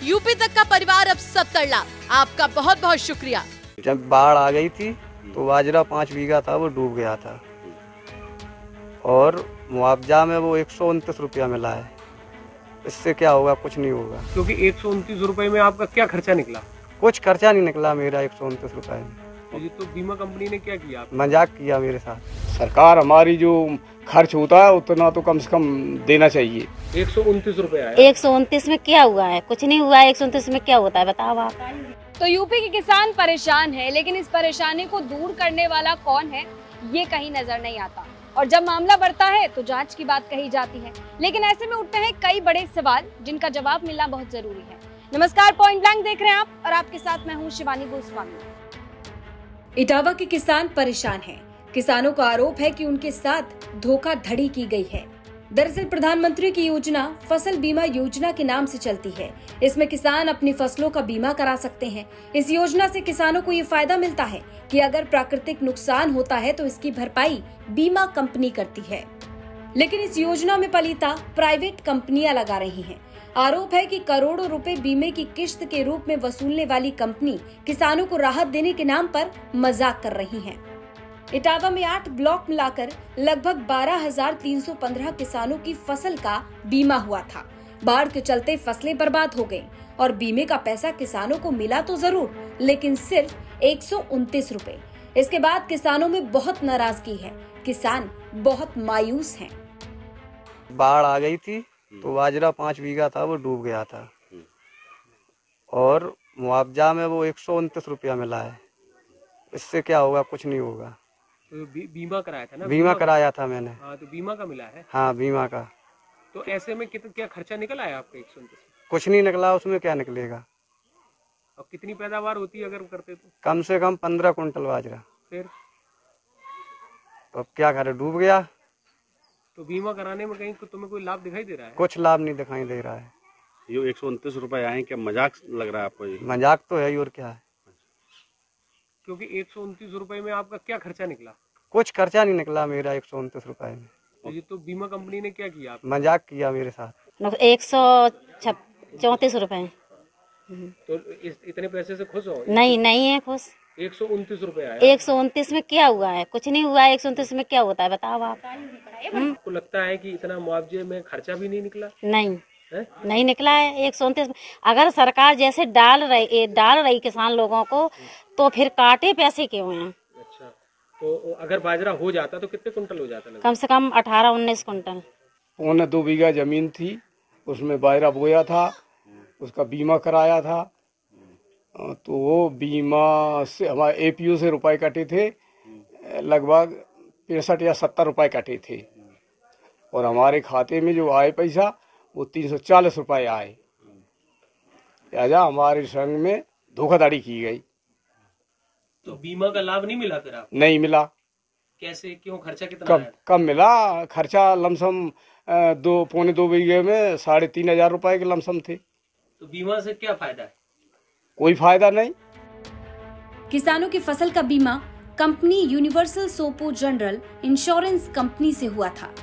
UP तक का परिवार अब 70 लाख। आपका बहुत बहुत शुक्रिया। जब बाढ़ आ गई थी तो बाजरा 5 बीघा था, वो डूब गया था और मुआवजा में वो 129 रुपया मिला है। इससे क्या होगा? कुछ नहीं होगा। क्योंकि 129 रुपए में आपका क्या खर्चा निकला? कुछ खर्चा नहीं निकला मेरा 129 रुपए में। तो बीमा कंपनी ने क्या किया? मजाक किया मेरे साथ। सरकार हमारी जो खर्च होता है उतना तो कम से कम देना चाहिए। 129 रुपए आया। 129 में क्या हुआ है? कुछ नहीं हुआ है। 129 में क्या होता है बताओ आप। तो यूपी के किसान परेशान है, लेकिन इस परेशानी को दूर करने वाला कौन है ये कहीं नजर नहीं आता। और जब मामला बढ़ता है तो जांच की बात कही जाती है, लेकिन ऐसे में उठते हैं कई बड़े सवाल जिनका जवाब मिलना बहुत जरूरी है। नमस्कार, पॉइंट ब्लैंक देख रहे हैं आप और आपके साथ मैं हूँ शिवानी गोस्वामी। इटावा के किसान परेशान हैं। किसानों का आरोप है कि उनके साथ धोखाधड़ी की गई है। दरअसल प्रधानमंत्री की योजना फसल बीमा योजना के नाम से चलती है। इसमें किसान अपनी फसलों का बीमा करा सकते हैं। इस योजना से किसानों को ये फायदा मिलता है कि अगर प्राकृतिक नुकसान होता है तो इसकी भरपाई बीमा कंपनी करती है। लेकिन इस योजना में पलीता प्राइवेट कंपनियां लगा रही हैं। आरोप है कि करोड़ों रुपए बीमे की किश्त के रूप में वसूलने वाली कंपनी किसानों को राहत देने के नाम पर मजाक कर रही है। इटावा में 8 ब्लॉक मिलाकर लगभग 12,315 किसानों की फसल का बीमा हुआ था। बाढ़ के चलते फसलें बर्बाद हो गईं और बीमे का पैसा किसानों को मिला तो जरूर, लेकिन सिर्फ 129 रुपए। इसके बाद किसानों में बहुत नाराजगी है। किसान बहुत मायूस हैं। बाढ़ आ गई थी तो बाजरा 5 बीघा था, वो डूब गया था और मुआवजा में वो 129 रुपया मिला है। इससे क्या होगा? कुछ नहीं होगा। तो बीमा कराया था ना? बीमा कराया था मैंने। हाँ, तो बीमा का मिला है। हाँ, बीमा का। तो ऐसे में क्या खर्चा निकल आया आपका 129? कुछ नहीं निकला। उसमें क्या निकलेगा? और कितनी पैदावार होती है अगर करते तो? कम से कम 15 कुंटल बाजरा। फिर तो अब क्या करे? डूब गया। तो बीमा कराने में कहीं तुम्हें कोई लाभ दिखाई दे रहा है? कुछ लाभ नहीं दिखाई दे रहा है। ये 129 रुपए आए, क्या मजाक लग रहा है आपको? ये मजाक तो है ही, और क्या है। क्योंकि 129 रुपए में आपका क्या खर्चा निकला? कुछ खर्चा नहीं निकला मेरा 129 रुपए में। तो बीमा कंपनी ने क्या किया? मजाक किया मेरे साथ। 134 रुपए। तो इतने पैसे से खुश हो? नहीं है खुश। 129 रुपए आया। 129 में क्या हुआ है? कुछ नहीं हुआ है। 129 में क्या होता है बताओ आप। आपको लगता है कि इतना मुआवजे में खर्चा भी नहीं निकला? नहीं निकला है 129 में। अगर सरकार जैसे डाल रही किसान लोगों को, तो फिर काटे पैसे क्यों हैं? अच्छा, तो अगर बाजरा हो जाता तो कितने कुंटल हो जाता? कम से कम 18-19 कुंटल। 1.25 बीघा जमीन थी, उसमें बाजरा बोया था, उसका बीमा कराया था। तो वो बीमा से हमारे एपीओ से रुपए कटे थे, लगभग 65 या 70 रुपए कटे थे और हमारे खाते में जो आए पैसा वो 340 रुपए आए। लिहाजा हमारे संग में धोखाधड़ी की गई। तो बीमा का लाभ नहीं मिला फिर आपको? नहीं मिला। कैसे? क्यों? खर्चा कितना आया? कम मिला। खर्चा लमसम 2.25 बीघे में 3,500 रुपए के लमसम थे। तो बीमा से क्या फायदा है? कोई फायदा नहीं। किसानों की फसल का बीमा कंपनी यूनिवर्सल सोपो जनरल इंश्योरेंस कंपनी से हुआ था,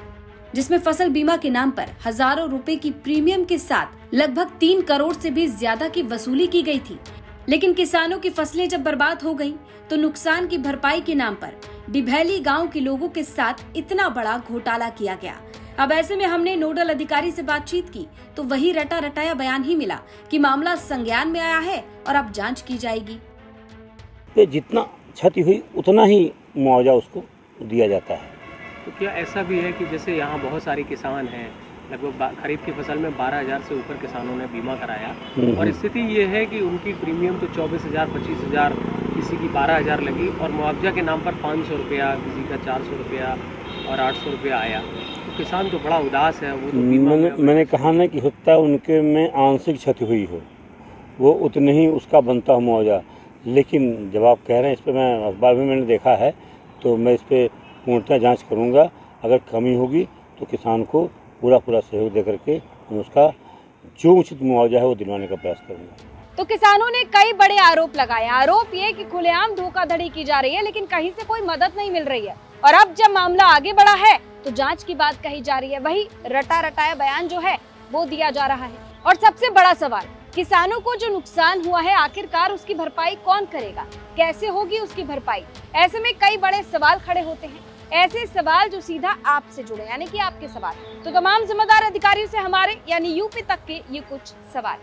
जिसमें फसल बीमा के नाम पर हजारों रुपए की प्रीमियम के साथ लगभग 3 करोड़ से भी ज्यादा की वसूली की गई थी। लेकिन किसानों की फसलें जब बर्बाद हो गईं, तो नुकसान की भरपाई के नाम पर डिभैली गांव के लोगों के साथ इतना बड़ा घोटाला किया गया। अब ऐसे में हमने नोडल अधिकारी से बातचीत की तो वही रटा रटाया बयान ही मिला कि मामला संज्ञान में आया है और अब जांच की जाएगी। तो जितना क्षति हुई उतना ही मुआवजा उसको दिया जाता है। तो क्या ऐसा भी है कि जैसे यहाँ बहुत सारे किसान हैं, लगभग खरीफ की फसल में 12,000 से ऊपर किसानों ने बीमा कराया और स्थिति ये है कि उनकी प्रीमियम तो 24,000, 25,000, किसी की 12,000 लगी और मुआवजा के नाम पर 500 रुपया, किसी का 400 रुपया और 800 रुपया आया। तो किसान तो बड़ा उदास है। वो तो मैंने कहा ना कि होता है उनके में आंशिक क्षति हुई हो, वो उतने ही उसका बनता हो मुआवजा। लेकिन जब आप कह रहे हैं, इस पर मैं अखबार में मैंने देखा है, तो मैं इस पर पूर्णतः जांच करूंगा। अगर कमी होगी तो किसान को पूरा सहयोग दे करके उसका जो उचित मुआवजा है वो दिलवाने का प्रयास करूंगा। तो किसानों ने कई बड़े आरोप लगाए। आरोप ये कि खुलेआम धोखाधड़ी की जा रही है, लेकिन कहीं से कोई मदद नहीं मिल रही है। और अब जब मामला आगे बढ़ा है तो जांच की बात कही जा रही है, वही रटा रटाया बयान जो है वो दिया जा रहा है। और सबसे बड़ा सवाल, किसानों को जो नुकसान हुआ है आखिरकार उसकी भरपाई कौन करेगा, कैसे होगी उसकी भरपाई? ऐसे में कई बड़े सवाल खड़े होते हैं, ऐसे सवाल जो सीधा आपसे जुड़े, यानी कि आपके सवाल। तो तमाम जिम्मेदार अधिकारियों से हमारे यानी यूपी तक के ये कुछ सवाल।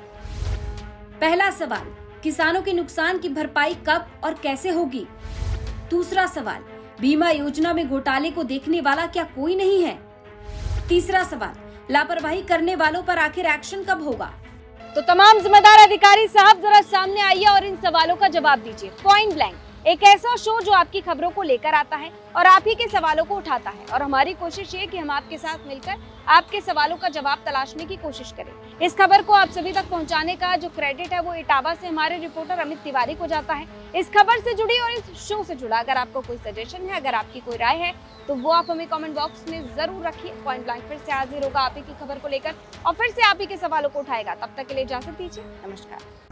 पहला सवाल, किसानों के नुकसान की भरपाई कब और कैसे होगी? दूसरा सवाल, बीमा योजना में घोटाले को देखने वाला क्या कोई नहीं है? तीसरा सवाल, लापरवाही करने वालों पर आखिर एक्शन कब होगा? तो तमाम जिम्मेदार अधिकारी साहब जरा सामने आइए और इन सवालों का जवाब दीजिए। पॉइंट ब्लैंक, एक ऐसा शो जो आपकी खबरों को लेकर आता है और आप ही के सवालों को उठाता है, और हमारी कोशिश ये कि हम आपके साथ मिलकर आपके सवालों का जवाब तलाशने की कोशिश करें। इस खबर को आप सभी तक पहुंचाने का जो क्रेडिट है वो इटावा से हमारे रिपोर्टर अमित तिवारी को जाता है। इस खबर से जुड़ी और इस शो से जुड़ा अगर आपको कोई सजेशन है, अगर आपकी कोई राय है, तो वो आप हमें कमेंट बॉक्स में जरूर रखिए। पॉइंट ब्लैंक फिर से हाजिर होगा आप ही की खबर को लेकर और फिर से आप ही के सवालों को उठाएगा। तब तक के लिए इजाजत दीजिए, नमस्कार।